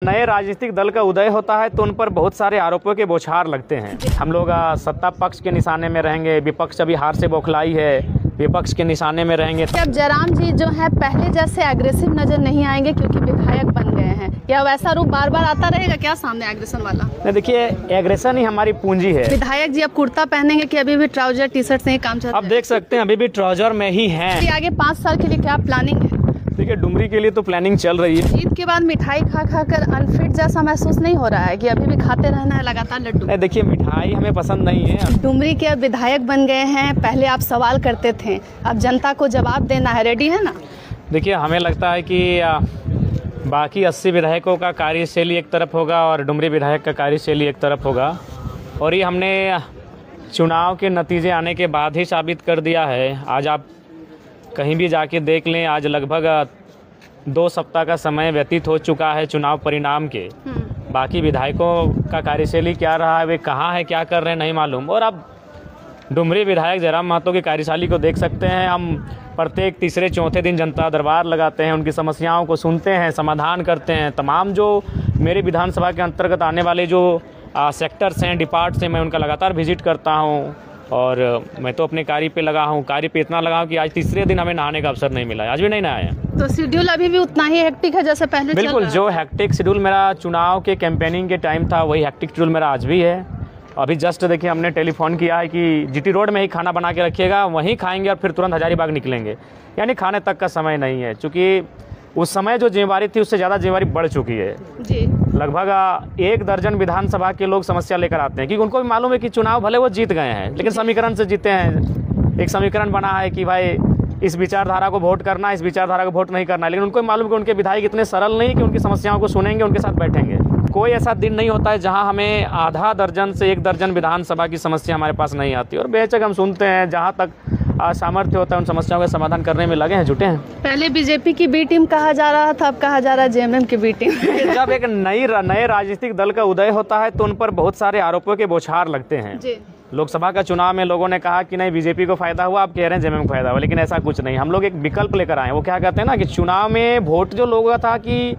नए राजनीतिक दल का उदय होता है तो उन पर बहुत सारे आरोपों के बौछार लगते हैं। हम लोग सत्ता पक्ष के निशाने में रहेंगे, विपक्ष अभी हार से बौखलाई है, विपक्ष के निशाने में रहेंगे। अब जयराम जी जो है पहले जैसे एग्रेसिव नजर नहीं आएंगे क्योंकि विधायक बन गए हैं, या वैसा रूप बार बार आता रहेगा क्या सामने एग्रेशन वाला? नहीं, देखिए एग्रेशन ही हमारी पूंजी है। विधायक जी अब कुर्ता पहनेंगे कि अभी भी ट्राउजर टी शर्ट से ही काम चलता है? अब देख सकते हैं अभी भी ट्राउजर में ही हैं। आगे 5 साल के लिए क्या प्लानिंग है? देखिए डुमरी के लिए तो प्लानिंग चल रही है। ईद के बाद मिठाई खा खा कर अनफिट जैसा महसूस नहीं हो रहा है कि अभी भी खाते रहना है लगातार लड्डू? नहीं, देखिए मिठाई हमें पसंद नहीं है। डुमरी के अब विधायक बन गए हैं, पहले आप सवाल करते थे, अब जनता को जवाब देना है, रेडी है ना? देखिए हमें लगता है कि बाकी 80 विधायकों का कार्यशैली एक तरफ होगा और डुमरी विधायक का कार्यशैली एक तरफ होगा, और ये हमने चुनाव के नतीजे आने के बाद ही साबित कर दिया है। आज आप कहीं भी जाके देख लें, आज लगभग 2 सप्ताह का समय व्यतीत हो चुका है चुनाव परिणाम के। बाकी विधायकों का कार्यशैली क्या रहा है, वे कहाँ है, क्या कर रहे हैं, नहीं मालूम। और अब डुमरी विधायक जयराम महतो की कार्यशैली को देख सकते हैं। हम प्रत्येक तीसरे चौथे दिन जनता दरबार लगाते हैं, उनकी समस्याओं को सुनते हैं, समाधान करते हैं। तमाम जो मेरे विधानसभा के अंतर्गत आने वाले जो सेक्टर्स हैं, डिपार्ट्स हैं, मैं उनका लगातार विजिट करता हूँ। और मैं तो अपने कार्य पे लगा हूँ, कार्य पे इतना लगा हूँ कि आज तीसरे दिन हमें नहाने का अवसर नहीं मिला है, आज भी नहीं नहाया। तो शेड्यूल अभी भी उतना ही हेक्टिक है जैसे पहले? बिल्कुल, जो हेक्टिक शेड्यूल मेरा चुनाव के कैंपेनिंग के टाइम था वही हेक्टिक शेड्यूल मेरा आज भी है। अभी जस्ट देखिए हमने टेलीफोन किया है कि जीटी रोड में ही खाना बना के रखिएगा, वहीं खाएंगे और फिर तुरंत हजारीबाग निकलेंगे, यानी खाने तक का समय नहीं है। चूँकि उस समय जो जिम्मेवारी थी उससे ज़्यादा जिम्मेवारी बढ़ चुकी है जी। लगभग 1 दर्जन विधानसभा के लोग समस्या लेकर आते हैं, क्योंकि उनको भी मालूम है कि चुनाव भले वो जीत गए हैं लेकिन समीकरण से जीते हैं। एक समीकरण बना है कि भाई इस विचारधारा को वोट करना, इस विचारधारा को वोट नहीं करना है, लेकिन उनको मालूम है कि उनके विधायक इतने सरल नहीं कि उनकी समस्याओं को सुनेंगे, उनके साथ बैठेंगे। कोई ऐसा दिन नहीं होता है जहां हमें आधा दर्जन से 1 दर्जन विधानसभा की समस्या हमारे पास नहीं आती, और बेशक हम सुनते हैं, जहां तक सामर्थ्य होता है उन समस्याओं का समाधान करने में लगे हैं, जुटे हैं। पहले बीजेपी की बी टीम कहा जा रहा था, अब कहा जा रहा है जेएमएम की बी टीम। जब एक नए राजनीतिक दल का उदय होता है तो उन पर बहुत सारे आरोपों के बौछार लगते हैं जी। लोकसभा का चुनाव में लोगों ने कहा कि नहीं बीजेपी को फायदा हुआ, आप कह रहे हैं जेएमएम को फायदा हुआ, लेकिन ऐसा कुछ नहीं। हम लोग एक विकल्प लेकर आए। वो क्या कहते हैं ना कि चुनाव में वोट जो लोगों का था कि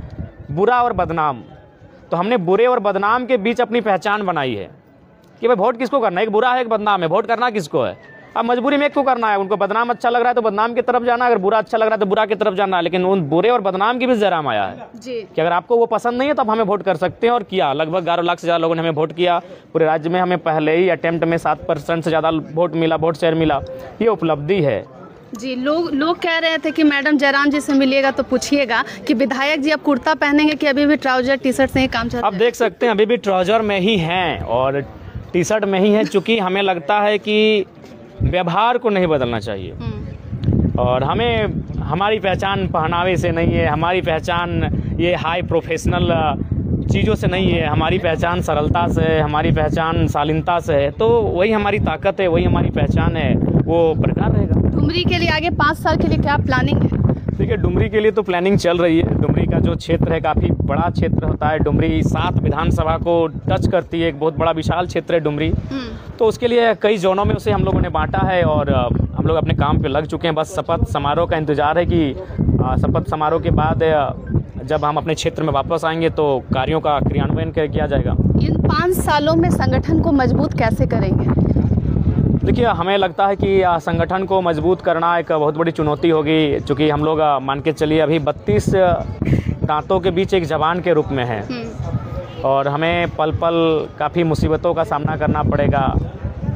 बुरा और बदनाम, तो हमने बुरे और बदनाम के बीच अपनी पहचान बनाई है कि भाई वोट किसको करना है, एक बुरा है एक बदनाम है, वोट करना किसको है। अब मजबूरी में एक को करना है, उनको बदनाम अच्छा लग रहा है तो बदनाम की तरफ जाना, अगर बुरा अच्छा लग रहा है तो बुरा की तरफ जाना है, लेकिन उन बुरे और बदनाम की भी जयराम आया है जी। कि अगर आपको वो पसंद नहीं है तो आप हमें वोट कर सकते हैं, और किया। लगभग 11 लाख से ज़्यादा लोगों ने हमें वोट किया। पूरे राज्य में हमें पहले ही अटेम्प्ट में 7% से ज़्यादा वोट मिला, वोट शेयर मिला, ये उपलब्धि है जी। लोग कह रहे थे कि मैडम जयराम जी से मिलिएगा तो पूछिएगा कि विधायक जी अब कुर्ता पहनेंगे कि अभी भी ट्राउजर टी शर्ट से ही काम चलता है? अब देख सकते हैं अभी भी ट्राउजर में ही हैं और टी शर्ट में ही हैं, चूँकि हमें लगता है कि व्यवहार को नहीं बदलना चाहिए। और हमें हमारी पहचान पहनावे से नहीं है, हमारी पहचान ये हाई प्रोफेशनल चीज़ों से नहीं है, हमारी पहचान सरलता से है, हमारी पहचान शालीनता से है। तो वही हमारी ताकत है, वही हमारी पहचान है, वो बरकरार रहेगा। डुमरी के लिए आगे 5 साल के लिए क्या प्लानिंग है? देखिए डुमरी के लिए तो प्लानिंग चल रही है। डुमरी का जो क्षेत्र है काफ़ी बड़ा क्षेत्र होता है। डुमरी 7 विधानसभा को टच करती है, एक बहुत बड़ा विशाल क्षेत्र है डुमरी। तो उसके लिए कई जोनों में उसे हम लोगों ने बांटा है और हम लोग अपने काम पे लग चुके हैं। बस शपथ समारोह का इंतजार है कि शपथ समारोह के बाद जब हम अपने क्षेत्र में वापस आएंगे तो कार्यों का क्रियान्वयन किया जाएगा। इन 5 सालों में संगठन को मजबूत कैसे करेंगे? देखिए हमें लगता है कि संगठन को मजबूत करना एक बहुत बड़ी चुनौती होगी, क्योंकि हम लोग मान के चलिए अभी 32 दांतों के बीच एक जवान के रूप में है और हमें पल पल काफ़ी मुसीबतों का सामना करना पड़ेगा।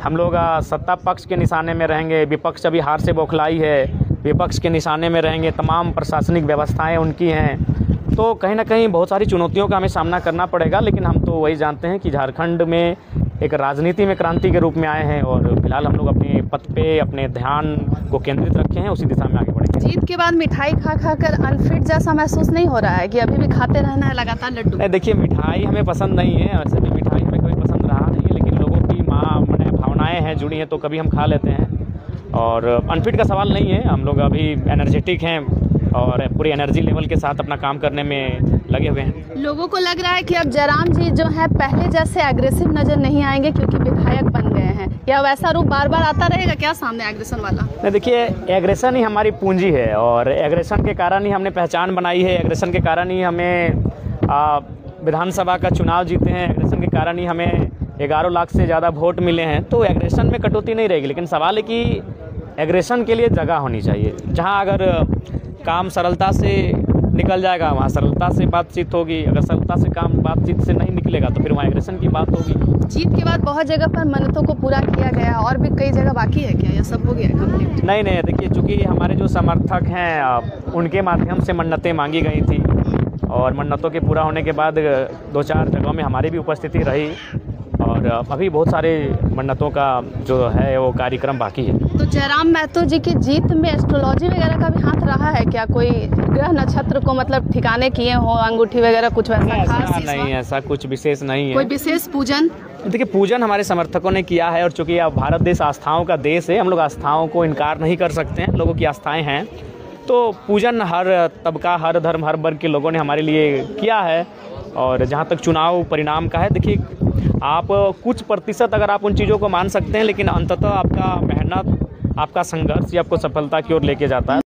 हम लोग सत्ता पक्ष के निशाने में रहेंगे, विपक्ष अभी हार से बौखलाई है, विपक्ष के निशाने में रहेंगे, तमाम प्रशासनिक व्यवस्थाएं उनकी हैं। तो कहीं ना कहीं बहुत सारी चुनौतियों का हमें सामना करना पड़ेगा, लेकिन हम तो वही जानते हैं कि झारखंड में एक राजनीति में क्रांति के रूप में आए हैं और फिलहाल हम लोग अपने पथ पे अपने ध्यान को केंद्रित रखे हैं, उसी दिशा में आगे बढ़ेंगे। जीत के बाद मिठाई खा खा कर अनफिट जैसा महसूस नहीं हो रहा है कि अभी भी खाते रहना है लगातार लड्डू? देखिए मिठाई हमें पसंद नहीं है, वैसे भी मिठाई हमें कोई पसंद रहा नहीं है, लेकिन लोगों की भावनाएँ हैं जुड़ी हैं तो कभी हम खा लेते हैं। और अनफिट का सवाल नहीं है, हम लोग अभी एनर्जेटिक हैं और पूरी एनर्जी लेवल के साथ अपना काम करने में लगे हुए हैं। लोगों को लग रहा है कि अब जयराम जी जो है पहले जैसे एग्रेसिव नजर नहीं आएंगे क्योंकि विधायक बन गए हैं, या वैसा रूप बार बार आता रहेगा क्या सामने एग्रेशन वाला? नहीं, देखिए एग्रेशन ही हमारी पूंजी है और एग्रेशन के कारण ही हमने पहचान बनाई है, एग्रेशन के कारण ही हमें विधानसभा का चुनाव जीते हैं, एग्रेशन के कारण ही हमें 11 लाख से ज़्यादा वोट मिले हैं, तो एग्रेशन में कटौती नहीं रहेगी। लेकिन सवाल है कि एग्रेशन के लिए जगह होनी चाहिए। जहां अगर काम सरलता से निकल जाएगा वहाँ सरलता से बातचीत होगी, अगर सरलता से काम बातचीत से नहीं निकलेगा तो फिर वहाँ एग्रेशन की बात होगी। जीत के बाद बहुत जगह पर मन्नतों को पूरा किया गया और भी कई जगह बाकी है क्या, या सब हो गया कंप्लीट? नहीं, देखिए, चूँकि हमारे जो समर्थक हैं उनके माध्यम से मन्नतें मांगी गई थी और मन्नतों के पूरा होने के बाद 2-4 जगहों में हमारी भी उपस्थिति रही और अभी बहुत सारे मन्नतों का जो है वो कार्यक्रम बाकी है। तो जयराम महतो जी की जीत में एस्ट्रोलॉजी वगैरह का भी हाथ रहा है क्या? कोई ग्रह नक्षत्र को मतलब ठिकाने किए हो, अंगूठी वगैरह कुछ वैसा खास? नहीं, ऐसा कुछ विशेष नहीं है। कोई विशेष पूजन? देखिए, पूजन हमारे समर्थकों ने किया है और चूँकि अब भारत देश आस्थाओं का देश है, हम लोग आस्थाओं को इनकार नहीं कर सकते हैं। लोगों की आस्थाएँ हैं, तो पूजन हर तबका, हर धर्म, हर वर्ग के लोगों ने हमारे लिए किया है। और जहाँ तक चुनाव परिणाम का है, देखिए, आप कुछ प्रतिशत अगर आप उन चीज़ों को मान सकते हैं, लेकिन अंततः आपका मेहनत, आपका संघर्ष ही आपको सफलता की ओर लेके जाता है।